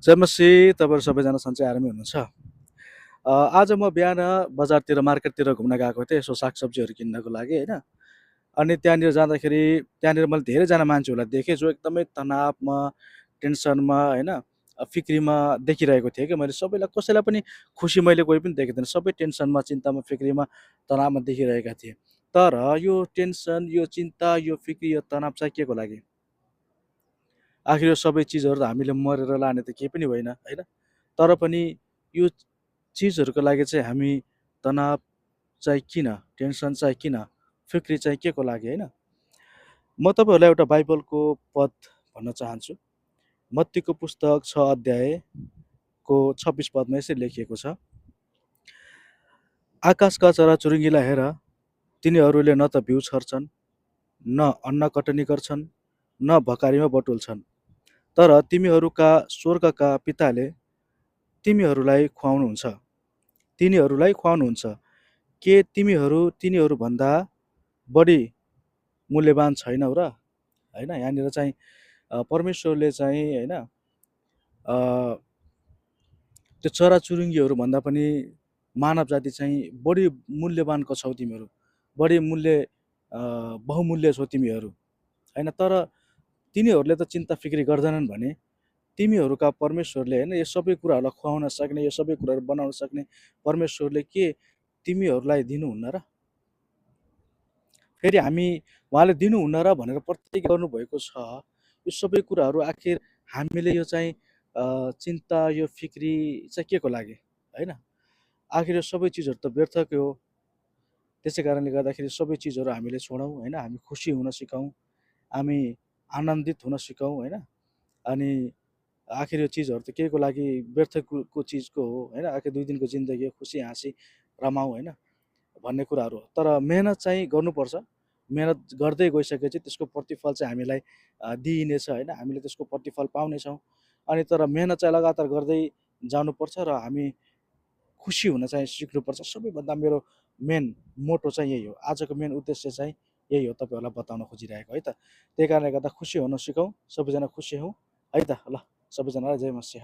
जयमसी तपाईँहरू सबैजना सन्चै आरामै हुनुहुन्छ। आज म बिहान बजारतिर मार्केटतिर घुम्न गएको थिएँ यसो सागसब्जीहरू किन्नको लागि होइन। अनि त्यहाँनिर जाँदाखेरि त्यहाँनिर मैले धेरैजना मान्छेहरूलाई देखेँ जो एकदमै तनावमा, टेन्सनमा होइन, फिक्रीमा देखिरहेको थिएँ कि मैले सबैलाई कसैलाई पनि खुसी मैले कोही पनि देखेको थिइनँ। सबै टेन्सनमा, चिन्तामा, फिक्रीमा, तनावमा देखिरहेका थिए। तर यो टेन्सन, यो चिन्ता, यो फिक्री, यो तनाव चाहिँ केको लागि? आखिर यो सबै चिजहरू त हामीले मरेर लाने त केही पनि होइन होइन। तर पनि यो चिजहरूको लागि चाहिँ हामी तनाव चाहिँ किन, टेन्सन चाहिँ किन, फिक्री चाहिँ केको लागि होइन। म तपाईँहरूलाई एउटा बाइबलको पद भन्न चाहन्छु। मत्तीको पुस्तक 6 अध्यायको 26 पदमा यसरी लेखिएको छ, आकाशका चराचुरुङ्गीलाई हेर, तिनीहरूले न त बिउ छर्छन्, न अन्न कटनी गर्छन्, न भकारीमा बटुल्छन्, तर तिमीहरूका स्वर्गका पिताले तिमीहरूलाई खुवाउनुहुन्छ। के तिमीहरू तिनीहरूभन्दा बढी मूल्यवान छैनौ र होइन। यहाँनिर चाहिँ परमेश्वरले चाहिँ होइन त्यो चराचुरुङ्गीहरूभन्दा पनि मानव जाति चाहिँ बढी मूल्यवानको छौ तिमीहरू, बढी बहुमूल्य छौ तिमीहरू होइन। तर तिनीहरूले त चिन्ता फिक्री गर्दैनन् भने तिमीहरूका परमेश्वरले होइन यो सबै कुराहरूलाई खुवाउन सक्ने, यो सबै कुराहरू बनाउन सक्ने परमेश्वरले के तिमीहरूलाई दिनुहुन्न र? फेरि उहाँले दिनुहुन्न र भनेर प्रतिज्ञा गर्नुभएको छ। यो सबै कुराहरू आखिर हामीले यो चाहिँ चिन्ता, यो फिक्री चाहिँ केको लागि होइन। आखिर यो सबै चिजहरू त व्यर्थकै हो। त्यसै कारणले गर्दाखेरि सबै चिजहरू हामीले छोडौँ होइन, हामी खुसी हुन सिकौँ, हामी आनन्दित हुन सिकौँ होइन। अनि आखिर यो चिजहरू त केको लागि, व्यर्थको चिजको हो होइन। आखिर 2 दिनको जिन्दगी हो, खुसी हाँसी रमाउँ होइन भन्ने कुराहरू हो। तर मेहनत चाहिँ गर्नुपर्छ। मेहनत गर्दै गइसकेपछि त्यसको प्रतिफल चाहिँ हामीलाई दिइनेछ होइन, हामीले त्यसको प्रतिफल पाउनेछौँ। अनि तर मेहनत चाहिँ लगातार गर्दै जानुपर्छ र हामी खुसी हुन चाहिँ सिक्नुपर्छ। सबैभन्दा मेरो मेन मोटो चाहिँ यही हो, आजको मेन उद्देश्य चाहिँ यही हो तपाईँहरूलाई बताउन खोजिरहेको है त। त्यही कारणले गर्दा खुसी हुन सिकौँ, सबैजना खुसी हौँ है त। ल सबैजनालाई जय मसिह।